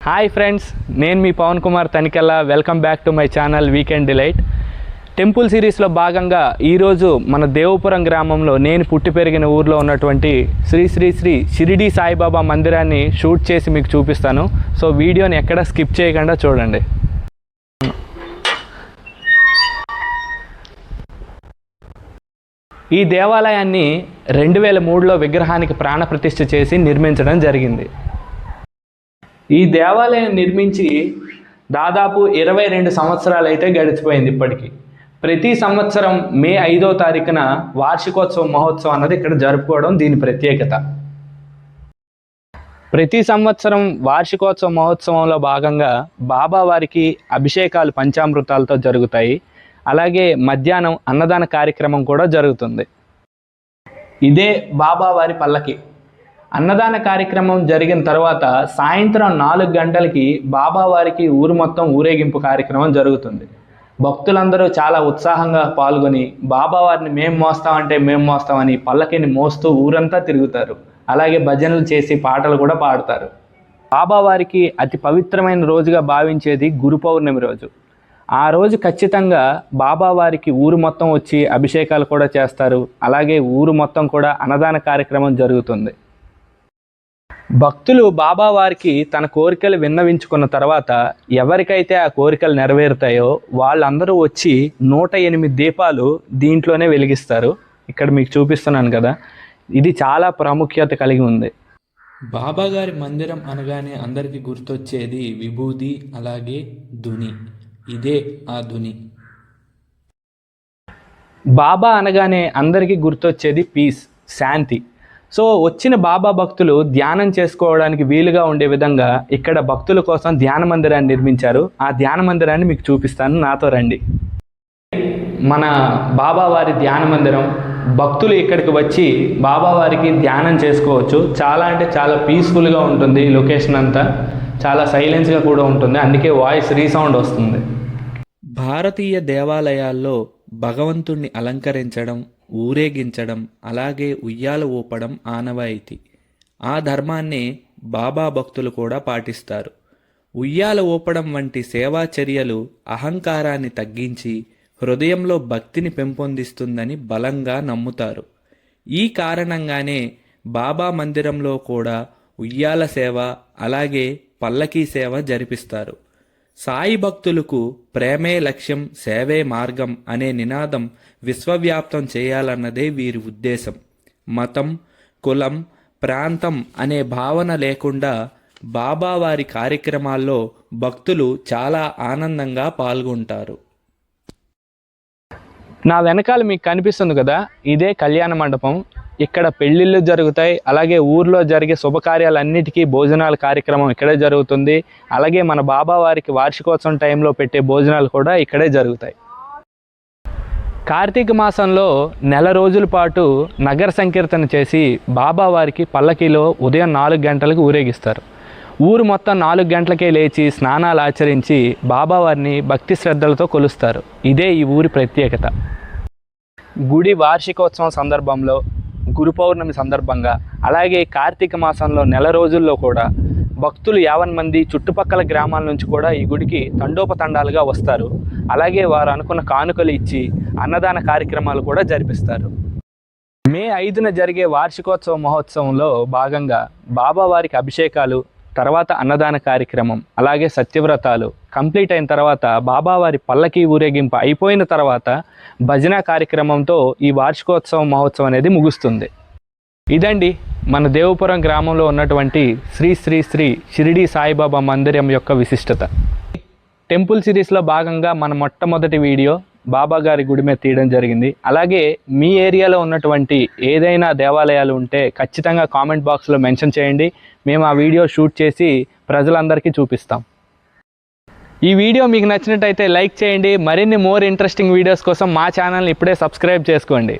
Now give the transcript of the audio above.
Hi friends, నేను మీ Pawan Kumar Tanikella. Welcome back to my channel weekend delight. Temple సిరీస్లో భాగంగా ఈరోజు మన దేవపురం గ్రామంలో నేను పుట్టి పెరిగిన ఊర్లో ఉన్నటువంటి శ్రీ శ్రీ శ్రీ షిరిడి సాయిబాబా మందిరాన్ని షూట్ చేసి మీకు చూపిస్తాను. సో వీడియోని ఎక్కడ స్కిప్ చేయకుండా చూడండి. ఈ దేవాలయాన్ని 2003లో విగ్రహానికి ప్రాణప్రతిష్ఠ చేసి నిర్మించడం జరిగింది. ఈ దేవాలయం నిర్మించి దాదాపు 22 సంవత్సరాలు అయితే గడిచిపోయింది. ఇప్పటికీ ప్రతి సంవత్సరం మే 5వ తారీఖున వార్షికోత్సవ మహోత్సవం అన్నది ఇక్కడ జరుపుకోవడం దీని ప్రత్యేకత. ప్రతి సంవత్సరం వార్షికోత్సవ మహోత్సవంలో భాగంగా బాబా వారికి అభిషేకాలు పంచామృతాలతో జరుగుతాయి. అలాగే మధ్యాహ్నం అన్నదాన కార్యక్రమం కూడా జరుగుతుంది. ఇదే బాబా వారి పల్లకి. అన్నదాన కార్యక్రమం జరిగిన తర్వాత సాయంత్రం 4 గంటలకి బాబా వారికి ఊరు మొత్తం ఊరేగింపు కార్యక్రమం జరుగుతుంది. భక్తులందరూ చాలా ఉత్సాహంగా పాల్గొని బాబా వారిని మేము మోస్తామని పల్లకిని మోస్తూ ఊరంతా తిరుగుతారు. అలాగే భజనలు చేసి పాటలు కూడా పాడతారు. బాబా వారికి అతి పవిత్రమైన రోజుగా భావించేది గురు పౌర్ణమి రోజు. ఆ రోజు ఖచ్చితంగా బాబా వారికి ఊరు మొత్తం వచ్చి అభిషేకాలు కూడా చేస్తారు. అలాగే ఊరు మొత్తం కూడా అన్నదాన కార్యక్రమం జరుగుతుంది. భక్తులు బాబా వారికి తన కోరికలు విన్నవించుకున్న తర్వాత ఎవరికైతే ఆ కోరికలు నెరవేరుతాయో వాళ్ళందరూ వచ్చి 108 దీపాలు దీంట్లోనే వెలిగిస్తారు. ఇక్కడ మీకు చూపిస్తున్నాను కదా, ఇది చాలా ప్రాముఖ్యత కలిగి ఉంది. బాబా గారి మందిరం అనగానే అందరికీ గుర్తొచ్చేది విభూది, అలాగే ధుని. ఇదే ఆ ధుని. బాబా అనగానే అందరికీ గుర్తొచ్చేది పీస్, శాంతి. సో వచ్చిన బాబా భక్తులు ధ్యానం చేసుకోవడానికి వీలుగా ఉండే విధంగా ఇక్కడ భక్తుల కోసం ధ్యాన మందిరాన్ని నిర్మించారు. ఆ ధ్యాన మందిరాన్ని మీకు చూపిస్తాను, నాతో రండి. మన బాబా వారి ధ్యాన మందిరం. భక్తులు ఇక్కడికి వచ్చి బాబా వారికి ధ్యానం చేసుకోవచ్చు. చాలా అంటే చాలా పీస్ఫుల్గా ఉంటుంది. లొకేషన్ అంతా చాలా సైలెన్స్గా కూడా ఉంటుంది. అందుకే వాయిస్ రీసౌండ్ వస్తుంది. భారతీయ దేవాలయాల్లో భగవంతుణ్ణి అలంకరించడం, ఊరేగించడం, అలాగే ఉయ్యాల ఊపడం ఆనవాయితీ. ఆ ధర్మాన్నే బాబా భక్తులు కూడా పాటిస్తారు. ఉయ్యాల ఊపడం వంటి సేవా చర్యలు అహంకారాన్ని తగ్గించి హృదయంలో భక్తిని పెంపొందిస్తుందని బలంగా నమ్ముతారు. ఈ కారణంగానే బాబా మందిరంలో కూడా ఉయ్యాల సేవ, అలాగే పల్లకీ సేవ జరిపిస్తారు. సాయి భక్తులకు ప్రేమే లక్ష్యం, సేవే మార్గం అనే నినాదం విశ్వవ్యాప్తం చేయాలన్నదే వీరి ఉద్దేశం. మతం, కులం, ప్రాంతం అనే భావన లేకుండా బాబా వారి కార్యక్రమాల్లో భక్తులు చాలా ఆనందంగా పాల్గొంటారు. నా వెనకాల మీకు కనిపిస్తుంది కదా, ఇదే కళ్యాణ మండపం. ఇక్కడ పెళ్ళిళ్ళు జరుగుతాయి. అలాగే ఊర్లో జరిగే శుభకార్యాలన్నిటికీ భోజనాల కార్యక్రమం ఇక్కడే జరుగుతుంది. అలాగే మన బాబా వారికి వార్షికోత్సవం టైంలో పెట్టే భోజనాలు కూడా ఇక్కడే జరుగుతాయి. కార్తీక మాసంలో 1 రోజుల పాటు నగర సంకీర్తన చేసి బాబా వారికి పల్లకీలో ఉదయం 4 గంటలకు ఊరేగిస్తారు. ఊరు మొత్తం 4 గంటలకే లేచి స్నానాలు ఆచరించి బాబా వారిని భక్తి శ్రద్ధలతో కొలుస్తారు. ఇదే ఈ ఊరి ప్రత్యేకత. గుడి వార్షికోత్సవం సందర్భంలో, గురు పౌర్ణమి సందర్భంగా, అలాగే కార్తీక మాసంలో 1 రోజుల్లో కూడా భక్తులు 50 మంది చుట్టుపక్కల గ్రామాల నుంచి కూడా ఈ గుడికి తండోపతండాలుగా వస్తారు. అలాగే వారు అనుకున్న కానుకలు ఇచ్చి అన్నదాన కార్యక్రమాలు కూడా జరిపిస్తారు. మే 5న జరిగే వార్షికోత్సవ మహోత్సవంలో భాగంగా బాబా వారికి అభిషేకాలు, తర్వాత అన్నదాన కార్యక్రమం, అలాగే సత్యవ్రతాలు కంప్లీట్ అయిన తర్వాత బాబావారి పల్లకీ ఊరేగింపు అయిపోయిన తర్వాత భజన కార్యక్రమంతో ఈ వార్షికోత్సవ మహోత్సవం అనేది ముగుస్తుంది. ఇదండి మన దేవపురం గ్రామంలో ఉన్నటువంటి శ్రీ శ్రీ శ్రీ షిరిడి సాయిబాబా మందిరం యొక్క విశిష్టత. టెంపుల్ సిరీస్లో భాగంగా మన మొట్టమొదటి వీడియో బాబా గారి గుడి మీద తీయడం జరిగింది. అలాగే మీ ఏరియాలో ఉన్నటువంటి ఏదైనా దేవాలయాలు ఉంటే ఖచ్చితంగా కామెంట్ బాక్స్లో మెన్షన్ చేయండి. మేము ఆ వీడియో షూట్ చేసి ప్రజలందరికీ చూపిస్తాం. ఈ వీడియో మీకు నచ్చినట్టయితే లైక్ చేయండి. మరిన్ని ఇంట్రెస్టింగ్ వీడియోస్ కోసం మా ఛానల్ని ఇప్పుడే సబ్స్క్రైబ్ చేసుకోండి.